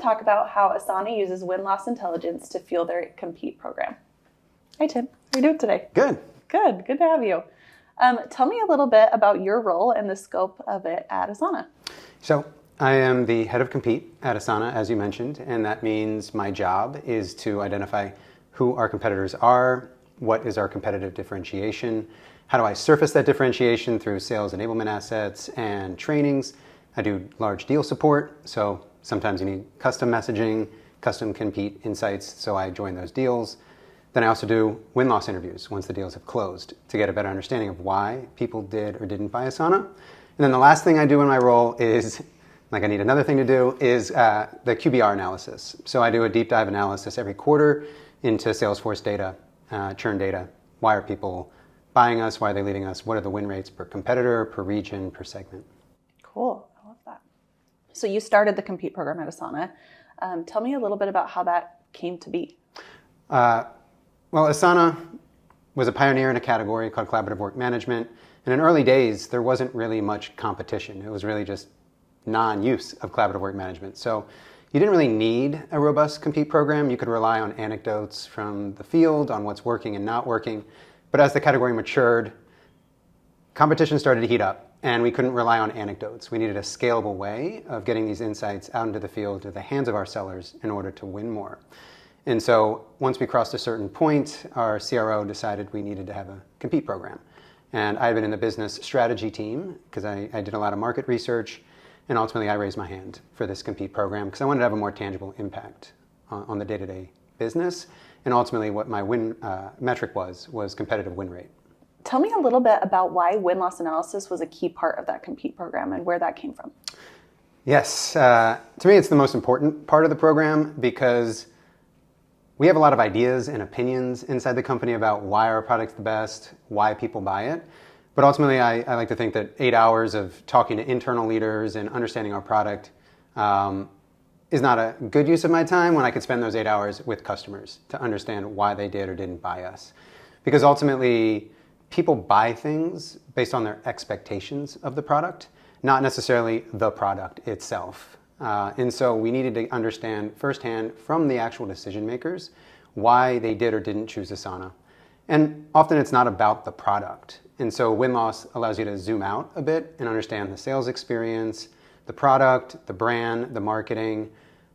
to talk about how Asana uses win-loss intelligence to fuel their Compete program. Hi, Tim. How are you doing today? Good. Good. Good to have you. Tell me a little bit about your role and the scope of it at Asana. So I am the head of Compete at Asana, as you mentioned, and that means my job is to identify who our competitors are, what is our competitive differentiation, how do I surface that differentiation through sales enablement assets and trainings. I do large deal support, so sometimes you need custom messaging, custom Compete insights, so I join those deals. Then I also do win-loss interviews once the deals have closed to get a better understanding of why people did or didn't buy Asana. And then the last thing I do in my role is, like I need another thing to do, is the QBR analysis. So I do a deep dive analysis every quarter into Salesforce data, churn data. Why are people buying us? Why are they leaving us? What are the win rates per competitor, per region, per segment? Cool. I love that. So you started the Compete program at Asana. Tell me a little bit about how that came to be. Well, Asana was a pioneer in a category called collaborative work management. And in early days, there wasn't really much competition. It was really just non-use of collaborative work management. So you didn't really need a robust Compete program. You could rely on anecdotes from the field on what's working and not working. But as the category matured, competition started to heat up, and we couldn't rely on anecdotes. We needed a scalable way of getting these insights out into the field, to the hands of our sellers, in order to win more. And so once we crossed a certain point, our CRO decided we needed to have a Compete program. And I've been in the business strategy team because I did a lot of market research, and ultimately I raised my hand for this Compete program because I wanted to have a more tangible impact on the day-to-day business. And ultimately what my win metric was competitive win rate. Tell me a little bit about why win-loss analysis was a key part of that Compete program and where that came from. Yes, to me it's the most important part of the program because we have a lot of ideas and opinions inside the company about why our product's the best, why people buy it. But ultimately, I like to think that 8 hours of talking to internal leaders and understanding our product is not a good use of my time when I could spend those 8 hours with customers to understand why they did or didn't buy us. Because ultimately, people buy things based on their expectations of the product, not necessarily the product itself. And so we needed to understand firsthand from the actual decision makers why they did or didn't choose Asana. And often it's not about the product. And so win-loss allows you to zoom out a bit and understand the sales experience, the product, the brand, the marketing,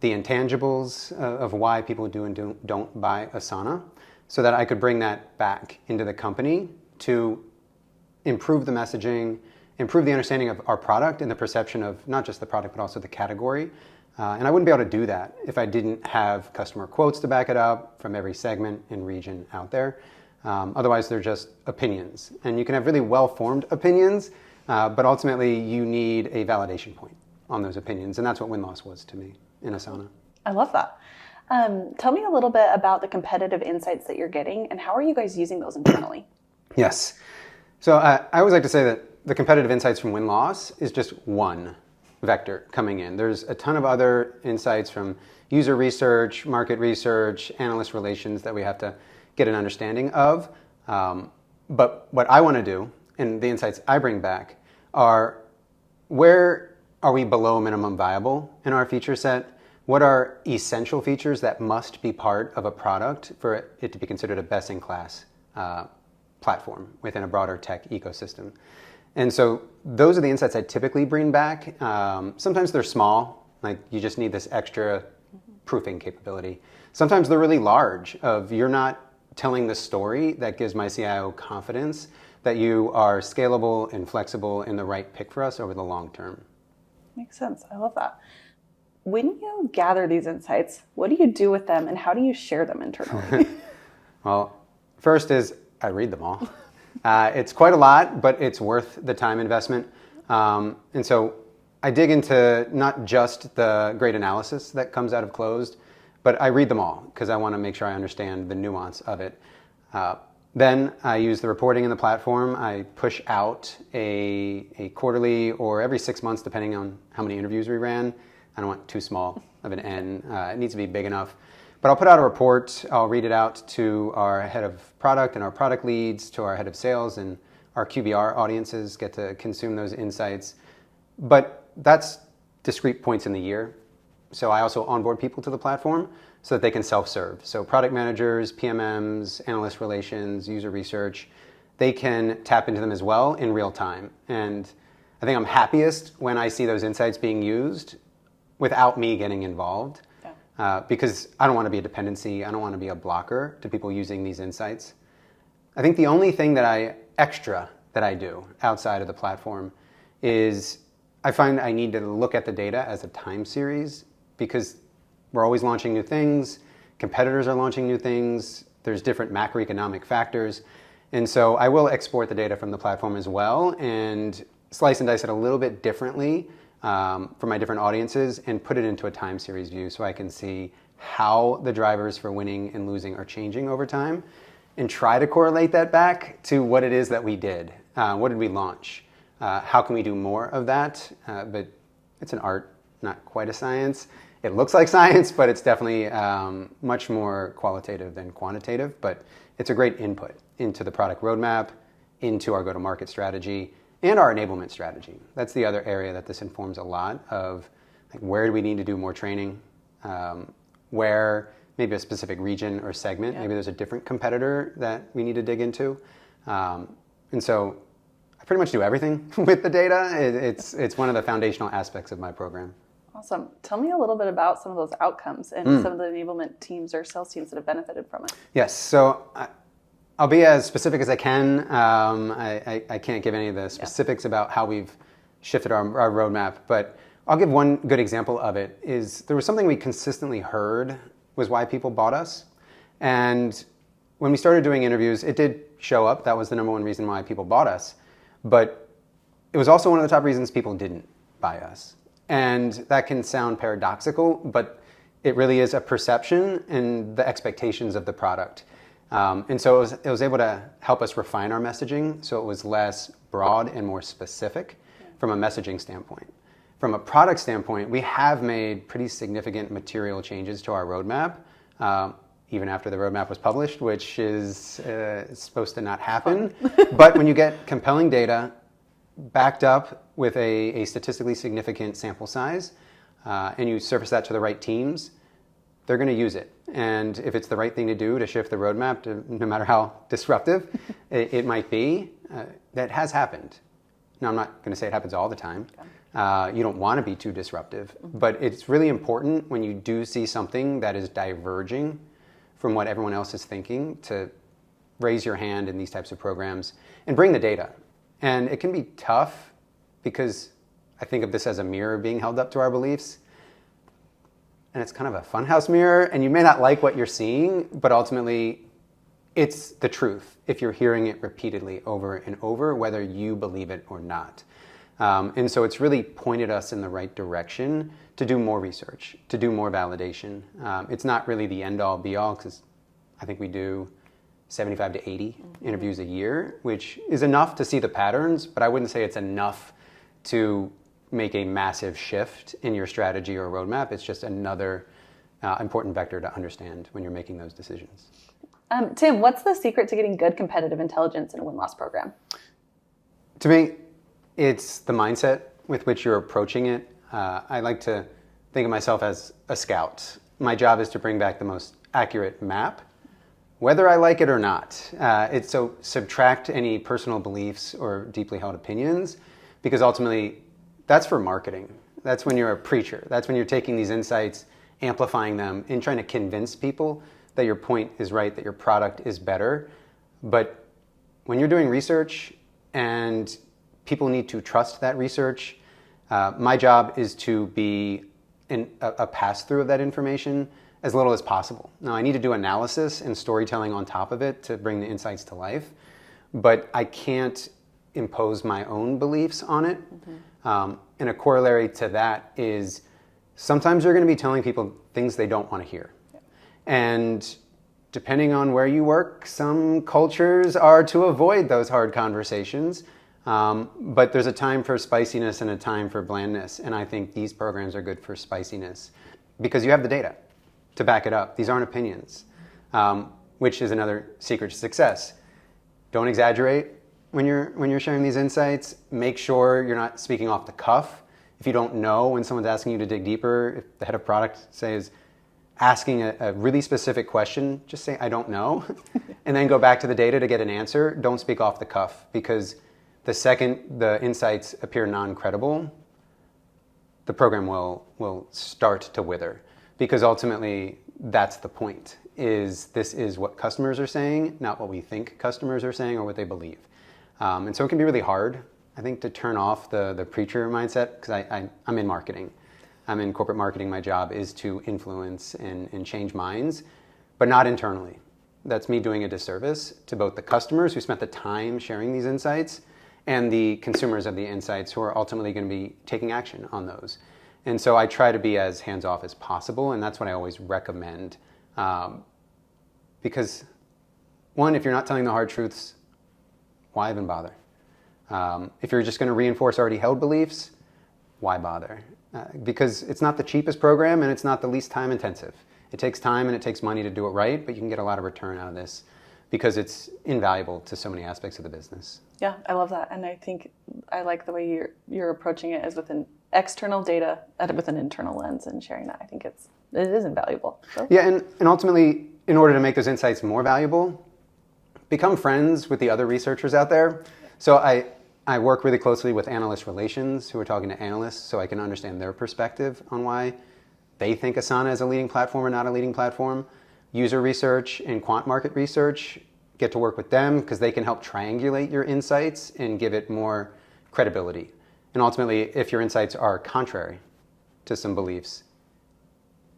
the intangibles of why people do and don't buy Asana, so that I could bring that back into the company to improve the messaging, improve the understanding of our product and the perception of not just the product, but also the category. And I wouldn't be able to do that if I didn't have customer quotes to back it up from every segment and region out there. Otherwise, they're just opinions. And you can have really well-formed opinions, but ultimately you need a validation point on those opinions. And that's what win-loss was to me in Asana. I love that. Tell me a little bit about the competitive insights that you're getting and how are you guys using those internally? Yes. So I always like to say that the competitive insights from win-loss is just one vector coming in. There's a ton of other insights from user research, market research, analyst relations that we have to get an understanding of. But what I want to do, and the insights I bring back, are where are we below minimum viable in our feature set? What are essential features that must be part of a product for it to be considered a best-in-class platform within a broader tech ecosystem? And so those are the insights I typically bring back. Sometimes they're small, like you just need this extra proofing capability. Sometimes they're really large, of you're not telling the story that gives my CIO confidence that you are scalable and flexible and the right pick for us over the long term. Makes sense. I love that. When you gather these insights, what do you do with them and how do you share them internally? Well, first is I read them all. It's quite a lot, but it's worth the time investment. And so I dig into not just the great analysis that comes out of closed, but I read them all because I want to make sure I understand the nuance of it. Then I use the reporting in the platform. I push out a quarterly or every 6 months, depending on how many interviews we ran. I don't want too small of an N. It needs to be big enough. But I'll put out a report. I'll read it out to our head of product and our product leads, to our head of sales, and our QBR audiences get to consume those insights. But that's discrete points in the year. So I also onboard people to the platform so that they can self-serve. So product managers, PMMs, analyst relations, user research, they can tap into them as well in real time. And I think I'm happiest when I see those insights being used without me getting involved. Because I don't want to be a dependency. I don't want to be a blocker to people using these insights. I think the only thing that I do outside of the platform is I find I need to look at the data as a time series, because we're always launching new things. Competitors are launching new things. There's different macroeconomic factors. And so I will export the data from the platform as well and slice and dice it a little bit differently for my different audiences and put it into a time series view so I can see how the drivers for winning and losing are changing over time and try to correlate that back to what it is that we did. What did we launch? How can we do more of that? But it's an art, not quite a science. It looks like science, but it's definitely much more qualitative than quantitative. But it's a great input into the product roadmap, into our go-to-market strategy, and our enablement strategy. That's the other area that this informs a lot of, like, where do we need to do more training? Where maybe a specific region or segment, maybe there's a different competitor that we need to dig into. And so I pretty much do everything with the data. It's one of the foundational aspects of my program. Awesome. Tell me a little bit about some of those outcomes and some of the enablement teams or sales teams that have benefited from it. Yes. So I'll be as specific as I can. I can't give any of the specifics about how we've shifted our roadmap, but I'll give one good example of it. Is there was something we consistently heard was why people bought us. And when we started doing interviews, it did show up. That was the number one reason why people bought us. But it was also one of the top reasons people didn't buy us. And that can sound paradoxical, but it really is a perception and the expectations of the product. And so it was able to help us refine our messaging so it was less broad and more specific from a messaging standpoint. From a product standpoint, we have made pretty significant material changes to our roadmap, even after the roadmap was published, which is supposed to not happen. But when you get compelling data backed up with a statistically significant sample size, and you surface that to the right teams, they're going to use it. And if it's the right thing to do to shift the roadmap, no matter how disruptive it might be, that has happened. Now, I'm not going to say it happens all the time. You don't want to be too disruptive, but it's really important when you do see something that is diverging from what everyone else is thinking to raise your hand in these types of programs and bring the data. And it can be tough because I think of this as a mirror being held up to our beliefs. And it's kind of a funhouse mirror, and you may not like what you're seeing, but ultimately it's the truth if you're hearing it repeatedly over and over, whether you believe it or not. And so it's really pointed us in the right direction to do more research, to do more validation. It's not really the end-all, be-all, because I think we do 75 to 80 interviews a year, which is enough to see the patterns, but I wouldn't say it's enough to make a massive shift in your strategy or roadmap. It's just another important vector to understand when you're making those decisions. Tim, what's the secret to getting good competitive intelligence in a win-loss program? To me, it's the mindset with which you're approaching it. I like to think of myself as a scout. My job is to bring back the most accurate map, whether I like it or not. So subtract any personal beliefs or deeply held opinions, because ultimately that's for marketing. That's when you're a preacher. That's when you're taking these insights, amplifying them, and trying to convince people that your point is right, that your product is better. But when you're doing research and people need to trust that research, my job is to be a pass-through of that information as little as possible. Now, I need to do analysis and storytelling on top of it to bring the insights to life, but I can't impose my own beliefs on it. And a corollary to that is sometimes you're going to be telling people things they don't want to hear. And depending on where you work, some cultures are to avoid those hard conversations. But there's a time for spiciness and a time for blandness. And I think these programs are good for spiciness because you have the data to back it up. These aren't opinions, which is another secret to success. Don't exaggerate when you're sharing these insights. Make sure you're not speaking off the cuff If you don't know when someone's asking you to dig deeper, if the head of product says, asking a really specific question, just say, I don't know, and then go back to the data to get an answer. Don't speak off the cuff, because the second the insights appear non-credible, the program will start to wither, because ultimately that's the point, is this is what customers are saying, not what we think customers are saying or what they believe. And so it can be really hard, I think, to turn off the preacher mindset, because I'm in marketing. I'm in corporate marketing. My job is to influence and change minds, but not internally. That's me doing a disservice to both the customers who spent the time sharing these insights and the consumers of the insights who are ultimately going to be taking action on those. And so I try to be as hands-off as possible, and that's what I always recommend. Because, one, if you're not telling the hard truths, why even bother? If you're just going to reinforce already held beliefs, why bother? Because it's not the cheapest program and it's not the least time intensive. It takes time and it takes money to do it right, but you can get a lot of return out of this because it's invaluable to so many aspects of the business. Yeah, I love that. And I think I like the way you're approaching it as with an external data with an internal lens and sharing that. I think it is invaluable. So. Yeah, and ultimately, in order to make those insights more valuable, become friends with the other researchers out there. So I work really closely with analyst relations who are talking to analysts, so I can understand their perspective on why they think Asana is a leading platform or not a leading platform. User research and quant market research, get to work with them because they can help triangulate your insights and give it more credibility. And ultimately, if your insights are contrary to some beliefs,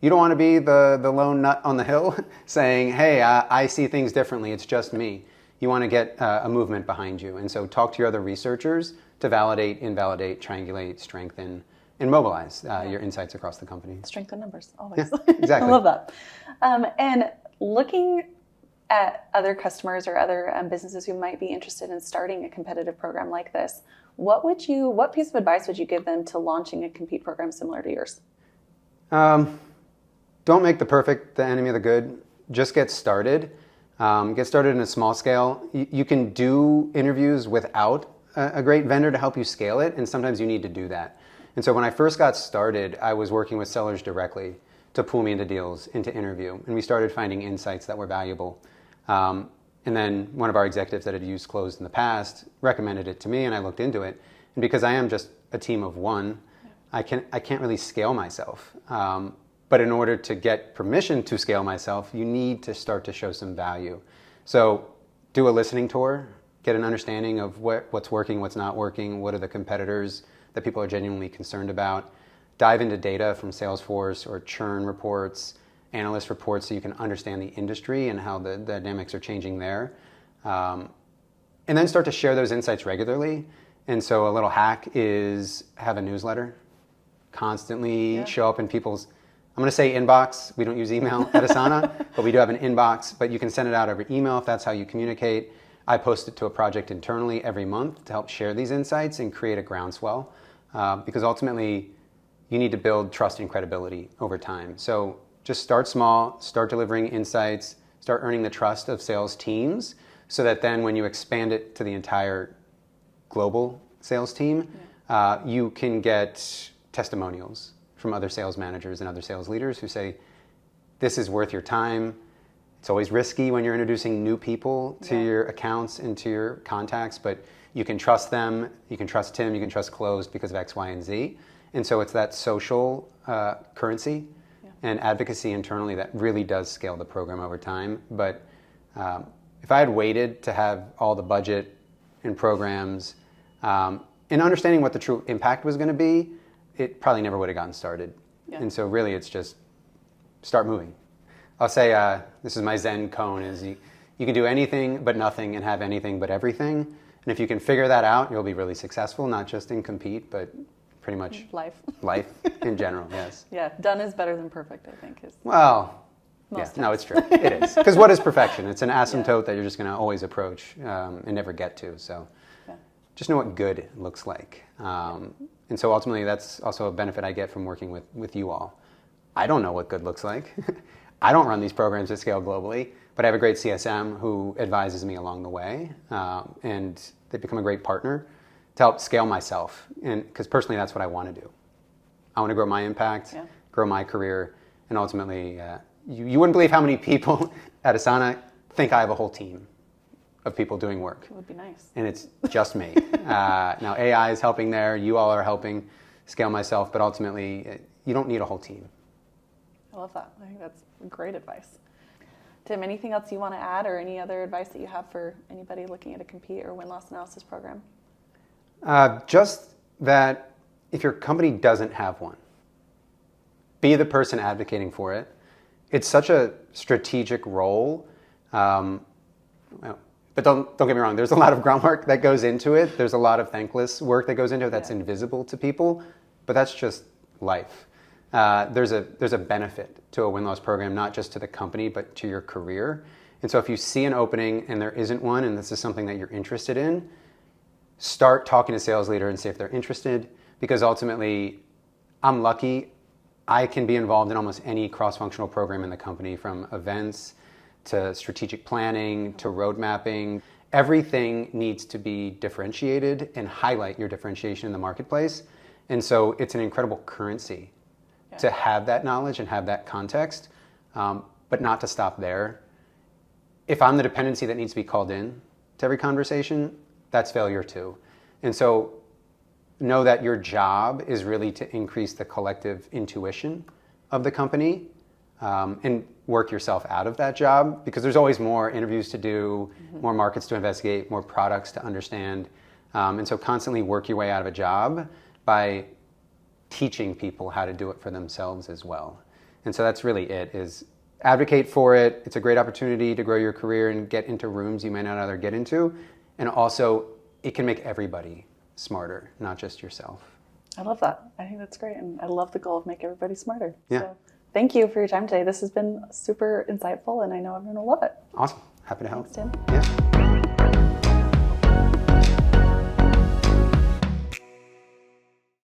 you don't want to be the lone nut on the hill saying, hey, I see things differently, it's just me. You want to get a movement behind you. And so talk to your other researchers to validate, invalidate, triangulate, strengthen, and mobilize your insights across the company. Strength in numbers, always. Yeah, exactly. I love that. And looking at other customers or other businesses who might be interested in starting a competitive program like this, what piece of advice would you give them to launching a compete program similar to yours? Don't make the perfect the enemy of the good. Just get started. Get started in a small scale. You can do interviews without a great vendor to help you scale it, and sometimes you need to do that. And so when I first got started, I was working with sellers directly to pull me into deals, into interview, and we started finding insights that were valuable. And then one of our executives that had used Closed in the past recommended it to me, and I looked into it. And because I am just a team of one, I can't really scale myself. But in order to get permission to scale myself, you need to start to show some value. So do a listening tour, get an understanding of what's working, what's not working, what are the competitors that people are genuinely concerned about. Dive into data from Salesforce or churn reports, analyst reports, so you can understand the industry and how the dynamics are changing there. And then start to share those insights regularly. And so a little hack is have a newsletter. Constantly show up in people's, I'm going to say inbox. We don't use email at Asana, but we do have an inbox. But you can send it out over email if that's how you communicate. I post it to a project internally every month to help share these insights and create a groundswell. Because ultimately, you need to build trust and credibility over time. So just start small, start delivering insights, start earning the trust of sales teams, so that then when you expand it to the entire global sales team, you can get testimonials from other sales managers and other sales leaders who say, this is worth your time. It's always risky when you're introducing new people to your accounts and to your contacts, but you can trust them, you can trust Tim, you can trust Closed because of X, Y, and Z. And so it's that social currency and advocacy internally that really does scale the program over time. But if I had waited to have all the budget and programs and understanding what the true impact was going to be, it probably never would have gotten started. And so really it's just start moving. I'll say, this is my Zen cone, is you can do anything but nothing and have anything but everything. And if you can figure that out, you'll be really successful, not just in compete, but pretty much life in general, yes. Yeah, done is better than perfect, I think. Well, no, it's true. It is. Because what is perfection? It's an asymptote that you're just going to always approach and never get to. So just know what good looks like. And so ultimately, that's also a benefit I get from working with you all. I don't know what good looks like. I don't run these programs at scale globally, but I have a great CSM who advises me along the way, and they become a great partner to help scale myself. And because personally, that's what I want to do. I want to grow my impact, Yeah. grow my career, and ultimately, you wouldn't believe how many people at Asana think I have a whole team of people doing work. It would be nice. And it's just me. Now AI is helping there. You all are helping scale myself, but ultimately, you don't need a whole team. I love that. I think that's great advice. Tim, anything else you want to add or any other advice that you have for anybody looking at a compete or win-loss analysis program? Just that if your company doesn't have one, be the person advocating for it. It's such a strategic role. But don't get me wrong, there's a lot of groundwork that goes into it. There's a lot of thankless work that goes into it that's invisible to people, but that's just life. There's a benefit to a win-loss program, not just to the company, but to your career. And so if you see an opening and there isn't one, and this is something that you're interested in, start talking to sales leader and see if they're interested, because ultimately, I'm lucky. I can be involved in almost any cross-functional program in the company, from events to strategic planning to road mapping. Everything needs to be differentiated and highlight your differentiation in the marketplace. And so it's an incredible currency to have that knowledge and have that context, but not to stop there. If I'm the dependency that needs to be called in to every conversation, that's failure too. And so know that your job is really to increase the collective intuition of the company, and work yourself out of that job, because there's always more interviews to do, more markets to investigate, more products to understand. And so constantly work your way out of a job by teaching people how to do it for themselves as well. And so that's really it, is advocate for it. It's a great opportunity to grow your career and get into rooms you may not other get into. And also, it can make everybody smarter, not just yourself. I love that. I think that's great. And I love the goal of make everybody smarter. Yeah. So thank you for your time today. This has been super insightful, and I know everyone will love it. Awesome. Happy to help. Thanks, Tim. Yeah.